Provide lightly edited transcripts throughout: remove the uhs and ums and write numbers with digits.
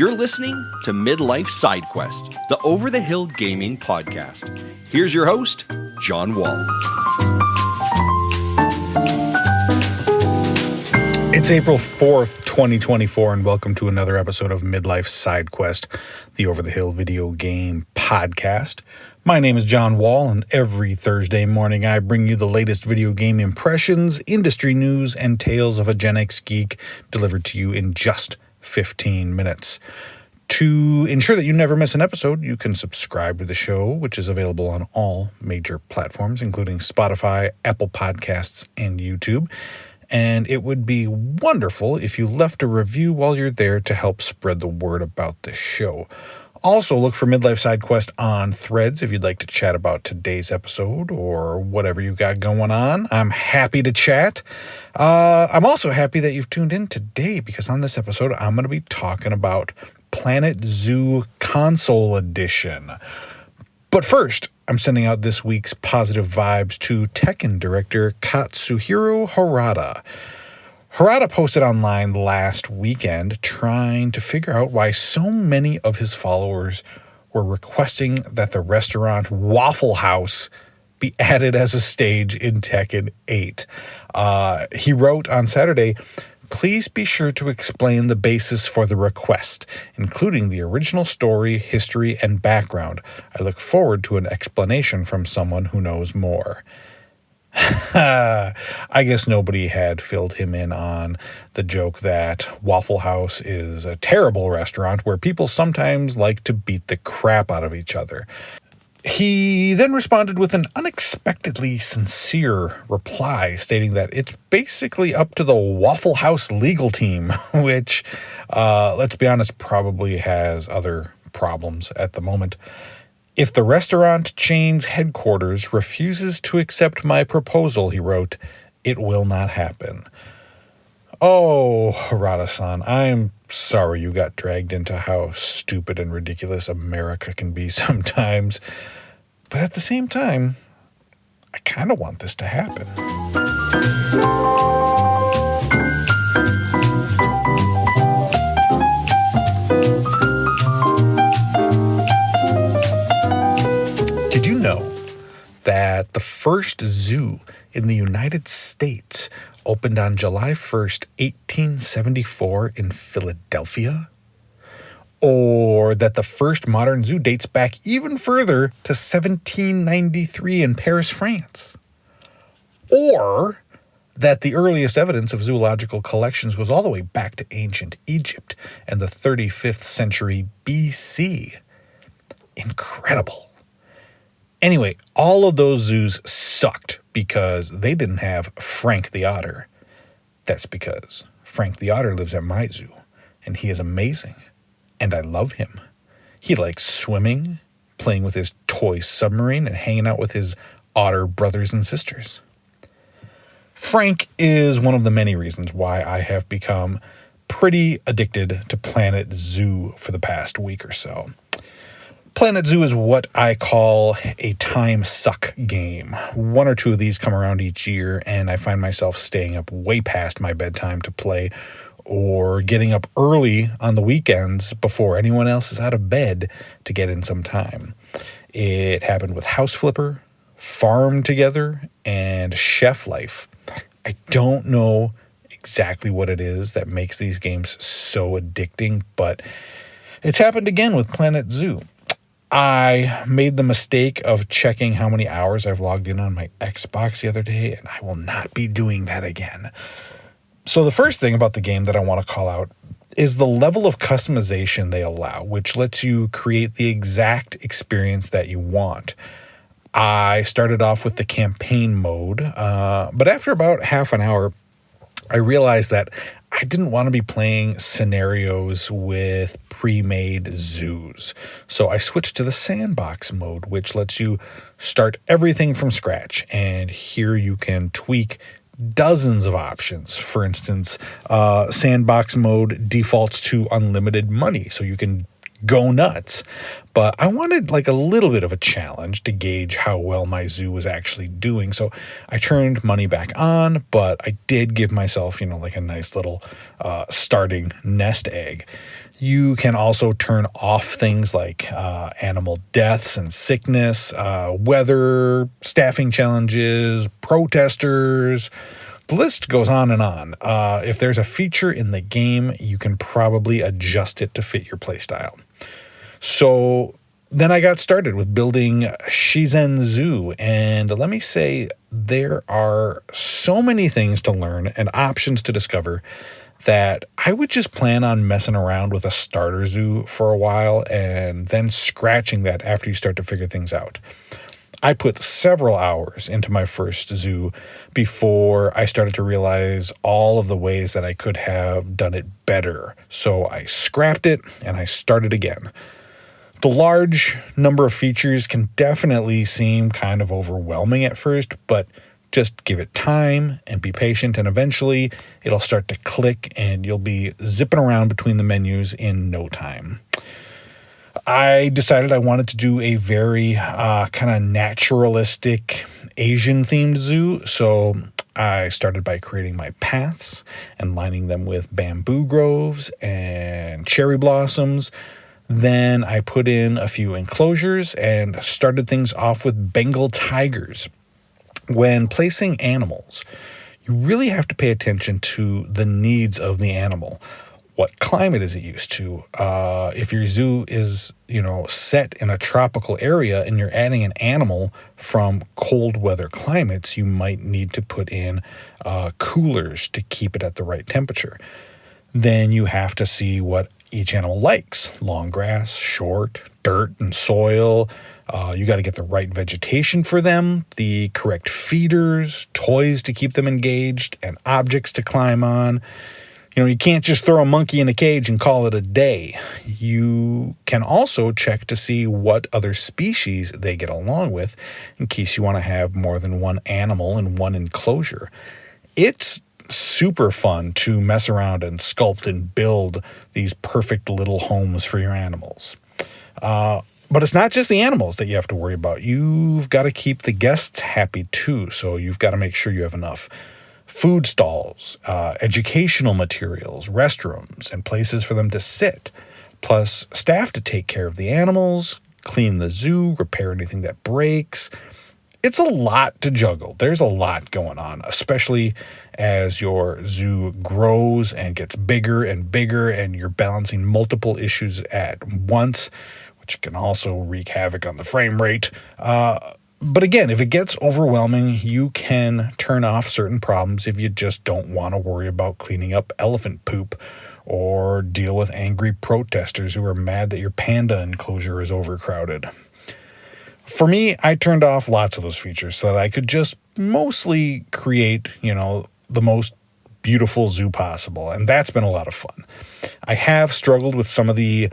You're listening to Midlife Side Quest, the Over the Hill Gaming Podcast. Here's your host, John Wall. It's April 4th, 2024, and welcome to another episode of Midlife Side Quest, the Over the Hill video game podcast. My name is John Wall, and every Thursday morning I bring you the latest video game impressions, industry news, and tales of a Gen X geek delivered to you in just 15 minutes. To ensure that you never miss an episode, you can subscribe to the show, which is available on all major platforms, including Spotify, Apple Podcasts, and YouTube. And it would be wonderful if you left a review while you're there to help spread the word about the show. Also, look for Midlife Side Quest on Threads if you'd like to chat about today's episode or whatever you got going on. I'm happy to chat. I'm also happy that you've tuned in today because on this episode, I'm going to be talking about Planet Zoo Console Edition. But first, I'm sending out this week's positive vibes to Tekken director Katsuhiro Harada. Harada posted online last weekend trying to figure out why so many of his followers were requesting that the restaurant Waffle House be added as a stage in Tekken 8. He wrote on Saturday, "Please be sure to explain the basis for the request, including the original story, history, and background. I look forward to an explanation from someone who knows more." I guess nobody had filled him in on the joke that Waffle House is a terrible restaurant where people sometimes like to beat the crap out of each other. He then responded with an unexpectedly sincere reply stating that it's basically up to the Waffle House legal team, which, let's be honest, probably has other problems at the moment. "If the restaurant chain's headquarters refuses to accept my proposal," he wrote, "it will not happen." Oh, Harada-san, I'm sorry you got dragged into how stupid and ridiculous America can be sometimes. But at the same time, I kind of want this to happen. Did you know that the first zoo in the United States opened on July 1st, 1874 in Philadelphia? Or that the first modern zoo dates back even further to 1793 in Paris, France? Or that the earliest evidence of zoological collections goes all the way back to ancient Egypt and the 35th century BC? Incredible. Anyway, all of those zoos sucked because they didn't have Frank the Otter. That's because Frank the Otter lives at my zoo, and he is amazing, and I love him. He likes swimming, playing with his toy submarine, and hanging out with his otter brothers and sisters. Frank is one of the many reasons why I have become pretty addicted to Planet Zoo for the past week or so. Planet Zoo is what I call a time suck game. One or two of these come around each year, and I find myself staying up way past my bedtime to play, or getting up early on the weekends before anyone else is out of bed to get in some time. It happened with House Flipper, Farm Together, and Chef Life. I don't know exactly what it is that makes these games so addicting, but it's happened again with Planet Zoo. I made the mistake of checking how many hours I've logged in on my Xbox the other day, and I will not be doing that again. So the first thing about the game that I want to call out is the level of customization they allow, which lets you create the exact experience that you want. I started off with the campaign mode, but after about half an hour, I realized that I didn't want to be playing scenarios with pre-made zoos. So I switched to the sandbox mode, which lets you start everything from scratch. And here you can tweak dozens of options. For instance, sandbox mode defaults to unlimited money, so you can go nuts. But I wanted like a little bit of a challenge to gauge how well my zoo was actually doing. So I turned money back on, but I did give myself, like a nice little starting nest egg. You can also turn off things like animal deaths and sickness, weather, staffing challenges, protesters. The list goes on and on. If there's a feature in the game, you can probably adjust it to fit your playstyle. So then I got started with building Shizen Zoo, and let me say there are so many things to learn and options to discover that I would just plan on messing around with a starter zoo for a while and then scratching that after you start to figure things out. I put several hours into my first zoo before I started to realize all of the ways that I could have done it better. So I scrapped it and I started again. The large number of features can definitely seem kind of overwhelming at first, but just give it time and be patient, and eventually it'll start to click and you'll be zipping around between the menus in no time. I decided I wanted to do a very kind of naturalistic Asian-themed zoo, so I started by creating my paths and lining them with bamboo groves and cherry blossoms. Then I put in a few enclosures and started things off with Bengal tigers. When placing animals, you really have to pay attention to the needs of the animal. What climate is it used to? If your zoo is, set in a tropical area and you're adding an animal from cold weather climates, you might need to put in coolers to keep it at the right temperature. Then you have to see what each animal likes: long grass, short, dirt, and soil. You got to get the right vegetation for them, the correct feeders, toys to keep them engaged, and objects to climb on. You can't just throw a monkey in a cage and call it a day. You can also check to see what other species they get along with in case you want to have more than one animal in one enclosure. It's super fun to mess around and sculpt and build these perfect little homes for your animals. But it's not just the animals that you have to worry about. You've got to keep the guests happy too, so you've got to make sure you have enough food stalls, educational materials, restrooms, and places for them to sit, plus staff to take care of the animals, clean the zoo, repair anything that breaks. It's a lot to juggle. There's a lot going on, especially as your zoo grows and gets bigger and bigger, and you're balancing multiple issues at once, which can also wreak havoc on the frame rate. But again, if it gets overwhelming, you can turn off certain problems if you just don't want to worry about cleaning up elephant poop or deal with angry protesters who are mad that your panda enclosure is overcrowded. For me, I turned off lots of those features so that I could just mostly create, the most beautiful zoo possible. And that's been a lot of fun. I have struggled with some of the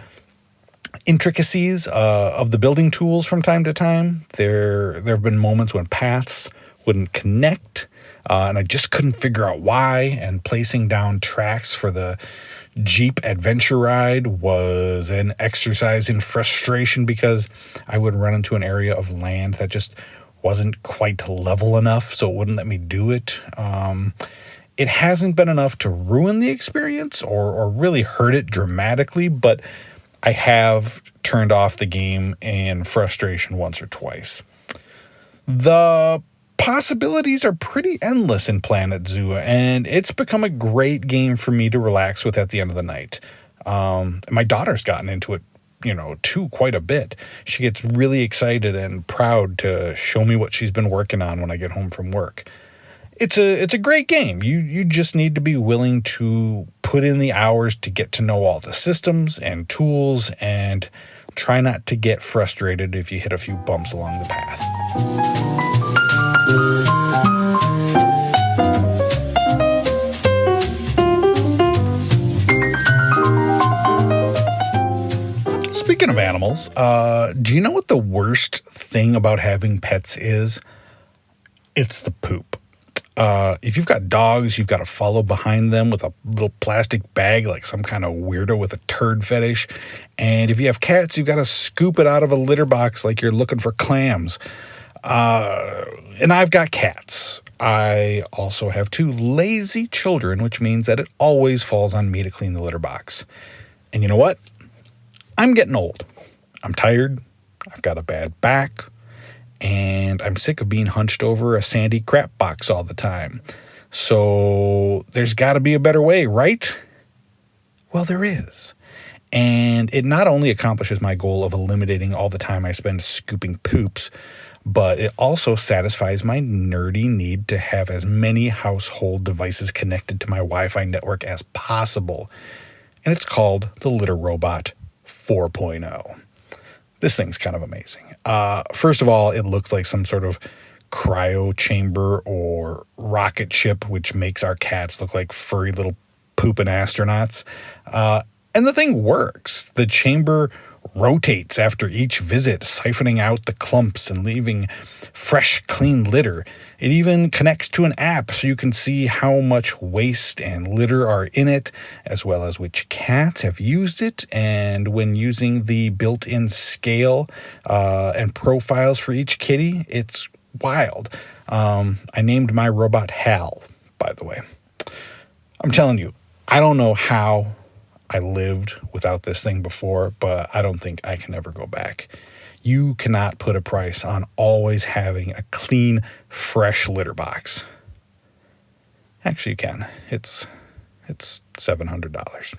intricacies of the building tools from time to time. There have been moments when paths wouldn't connect, and I just couldn't figure out why. And placing down tracks for the Jeep adventure ride was an exercise in frustration because I would run into an area of land that just wasn't quite level enough, so it wouldn't let me do it. It hasn't been enough to ruin the experience or really hurt it dramatically, but I have turned off the game in frustration once or twice. The possibilities are pretty endless in Planet Zoo, and it's become a great game for me to relax with at the end of the night. My daughter's gotten into it, too, quite a bit. She gets really excited and proud to show me what she's been working on when I get home from work. It's a great game. You just need to be willing to put in the hours to get to know all the systems and tools, and try not to get frustrated if you hit a few bumps along the path. Speaking of animals, do you know what the worst thing about having pets is? It's the poop. If you've got dogs, you've got to follow behind them with a little plastic bag like some kind of weirdo with a turd fetish. And if you have cats, you've got to scoop it out of a litter box like you're looking for clams. And I've got cats. I also have two lazy children, which means that it always falls on me to clean the litter box. And you know what? I'm getting old. I'm tired. I've got a bad back. And I'm sick of being hunched over a sandy crap box all the time. So there's got to be a better way, right? Well, there is. And it not only accomplishes my goal of eliminating all the time I spend scooping poops, but it also satisfies my nerdy need to have as many household devices connected to my Wi-Fi network as possible. And it's called the Litter Robot 4.0. This thing's kind of amazing. First of all, it looks like some sort of cryo chamber or rocket ship, which makes our cats look like furry little pooping astronauts. And the thing works. The chamber rotates after each visit, siphoning out the clumps and leaving fresh, clean litter. It even connects to an app so you can see how much waste and litter are in it, as well as which cats have used it. And when using the built-in scale and profiles for each kitty, it's wild. I named my robot Hal, by the way. I'm telling you, I don't know how I lived without this thing before, but I don't think I can ever go back. You cannot put a price on always having a clean, fresh litter box. Actually, you can. It's $700.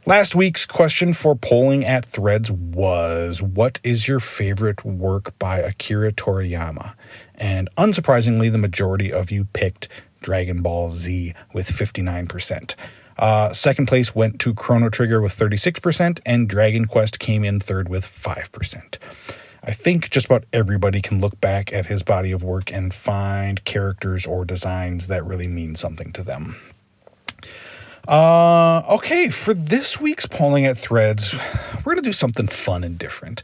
Last week's question for polling at Threads was, what is your favorite work by Akira Toriyama? And unsurprisingly, the majority of you picked Dragon Ball Z with 59%. Second place went to Chrono Trigger with 36%, and Dragon Quest came in third with 5%. I think just about everybody can look back at his body of work and find characters or designs that really mean something to them. Okay, for this week's polling at Threads, we're going to do something fun and different.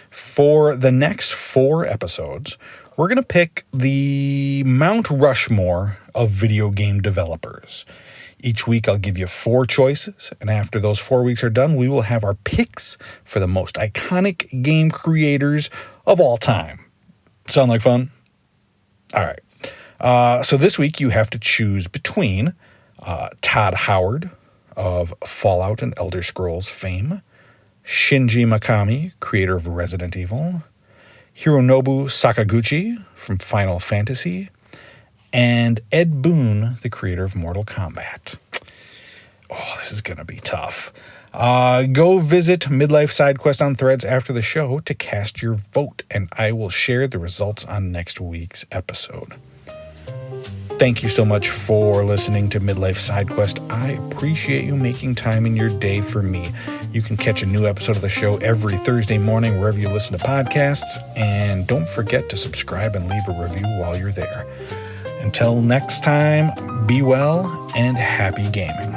For the next 4 episodes, we're going to pick the Mount Rushmore of video game developers. Each week I'll give you 4 choices, and after those 4 weeks are done, we will have our picks for the most iconic game creators of all time. Sound like fun? All right. So this week you have to choose between Todd Howard of Fallout and Elder Scrolls fame, Shinji Mikami, creator of Resident Evil, Hironobu Sakaguchi from Final Fantasy, and Ed Boon, the creator of Mortal Kombat. Oh, this is going to be tough. Go visit Midlife SideQuest on Threads after the show to cast your vote, and I will share the results on next week's episode. Thank you so much for listening to Midlife SideQuest. I appreciate you making time in your day for me. You can catch a new episode of the show every Thursday morning wherever you listen to podcasts, and don't forget to subscribe and leave a review while you're there. Until next time, be well and happy gaming.